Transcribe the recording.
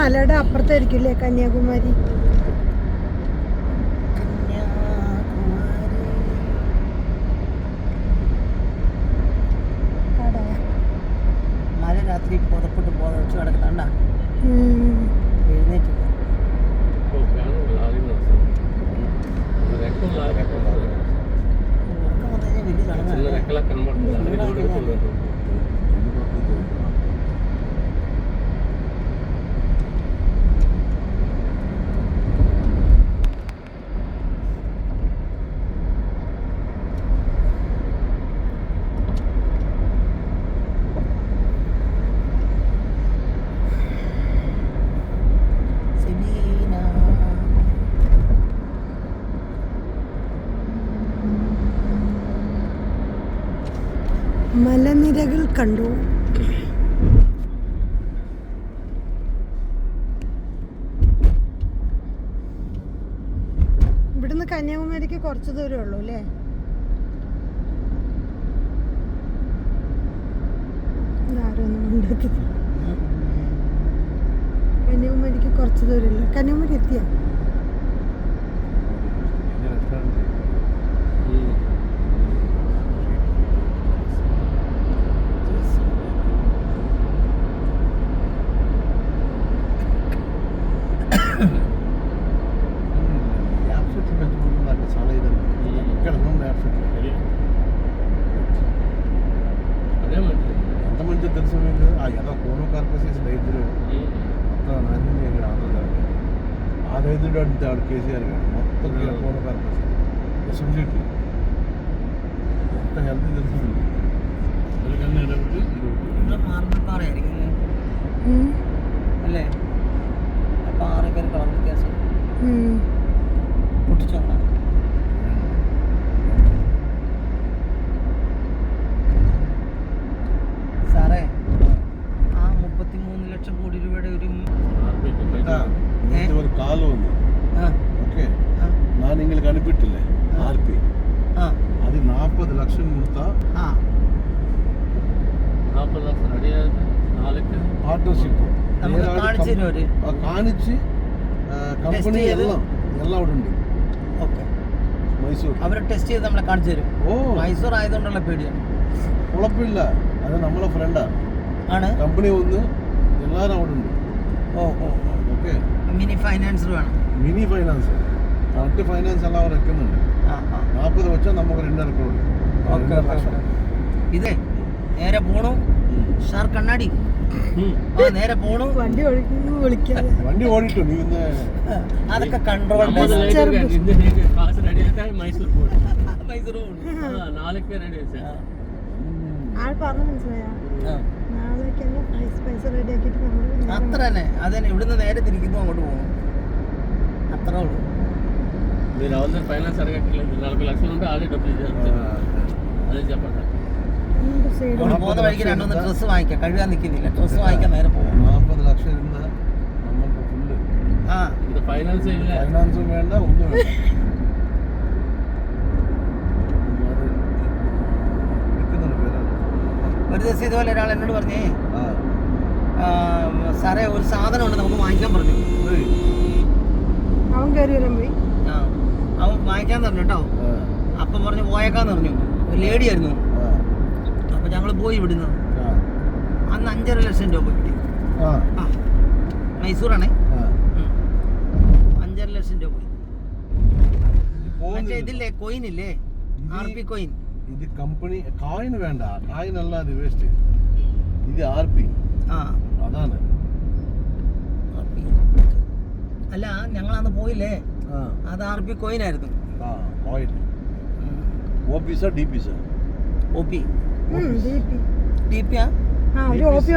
മലയുടെ അപ്പുറത്തായിരിക്കില്ലേ കന്യാകുമാരി? മല രാത്രി പുതപ്പിട്ട് പുതച്ച് കിടക്കുന്നുണ്ട എഴുന്നേറ്റില്ല. മലനിരകൾ കണ്ടു. ഇവിടുന്ന് കന്യാകുമാരിക്ക് കുറച്ച് ദൂരമേ ഉള്ളൂ അല്ലേ? കന്യാകുമാരിക്ക് കുറച്ച് ദൂരമല്ല. കന്യാകുമാരി എത്തിയാ? ఎంతమంది తెలుసు మీకు? ఏదో కోనో కార్పొరేషన్ రైతులు మొత్తం నాశనం ఆంధ్రప్రదేశ్ ఆ రైతుడు అంటే ఆడు కేసీఆర్ గారు మొత్తం కోనో కార్పొరేషన్ అసెంబ్లీకి ఎంత హెల్త్ తెలుసు അല്ലേ? പാറയൊക്കെ ഒരു കളർ വ്യത്യാസം പൊട്ടിച്ചോളാം. സാറേ, ആ 33 ലക്ഷം കോടി രൂപയുടെ ഒരു കാലം ఉంది ఓకే நான் எங்களுக்கு அனுப்பிட்டில்ல ஆர்பி அது 40 லட்சம் கொடுத்தா 40 ലക്ഷം പാർട്ണർഷിപ്പ് കാണിച്ച് കമ്പനി എല്ലാം അവിടെ ഉണ്ട്. ഓക്കെ, മൈസൂർ അവർ ടെസ്റ്റ് ചെയ്ത് നമ്മളെ കാണിച്ചു തരും. മൈസൂർ ആയതുകൊണ്ടുള്ള പേടിയാണ്. കുഴപ്പമില്ല, അത് നമ്മളെ ഫ്രണ്ടാ ആണ്. കമ്പനി ഒന്ന് എല്ലാവരും അവിടെ ഉണ്ട്. ഓക്കെ, മിനി ഫൈനാൻസർ വേണം. മിനി ഫൈനാൻസ് കറക്റ്റ് ഫൈനാൻസ് എല്ലാം അവർ വെക്കുന്നുണ്ട്. 40 വെച്ചാൽ നമുക്ക് 2.5 കോടി. ഇതേ നേരെ പോണു. ഷാർ കണ്ണാടി നേരെ പോണു. വണ്ടി ഓടിട്ടു നീ ഇന്ന് അതൊക്കെ കൺട്രോൾ. മൈസൂർ നാളേക്ക് റെഡി ആൾ പറഞ്ഞു മനസ്സിലായോ? നാളേക്ക് പൈസ റെഡി ആക്കിയിട്ട് നമ്മൾ അത്ര തന്നെ. അതന്നെ, ഇവിടുന്ന് നേരെ തിരിക്കുന്നു, അങ്ങോട്ട് പോകുന്നു. അത്രേ ഉള്ളൂ. మీరు అవసరం ఫైనాన్స్ అడగట్లేదు. 40 లక్షలు ఉంటే ఆల్రెడీ డబ్బులు ఇచ్చారు. అదే చెప్పండి. പോകുന്ന വഴിക്ക് 2-3 ഡ്രസ്സ് വാങ്ങിക്കാം. കഴുകാൻ നിൽക്കുന്നില്ല, ഡ്രസ്സ് വാങ്ങിക്കാൻ നേരെ പോകും. 40 ലക്ഷം ഇരുന്ന് നമുക്ക് ഫുള്ള് ഇത് ഫൈനാൻസ് ഇല്ല, ഫൈനാൻസും വേണ്ട, ഒന്നും വേണ്ട. ഒരു ദിവസം ഇതുപോലെ ഒരാൾ എന്നോട് പറഞ്ഞേ, സാറേ ഒരു സാധനം ഉണ്ട്, നമുക്ക് വാങ്ങിക്കാൻ പറഞ്ഞു. അവൻ കയറി വരാൻ പോയി. അവൻ വാങ്ങിക്കാൻ പറഞ്ഞു കേട്ടോ. അപ്പം പറഞ്ഞു പോയേക്കാന്ന് പറഞ്ഞു. ഒരു ലേഡി ആയിരുന്നു. അപ്പൊ ഞങ്ങള് പോയി ഇവിടുന്ന്. അന്ന് 5.5 ലക്ഷം രൂപ കിട്ടി. മൈസൂറാണേ. 5.5 ലക്ഷം രൂപ പോയി. മറ്റേ ഇതില്ലേ, കോയിൻ ഇല്ലേ, RP കോയിൻ. ഇത് കമ്പനി കായിന് വേണ്ട, കായിനല്ല, അത് വേസ്റ്റ്. ഇത് RP. അതാണ്. അല്ല, ഞങ്ങളന്ന് പോയില്ലേ, അത് RP കോയിൻ ആയിരുന്നു. Coin OP DP OP DP DP OP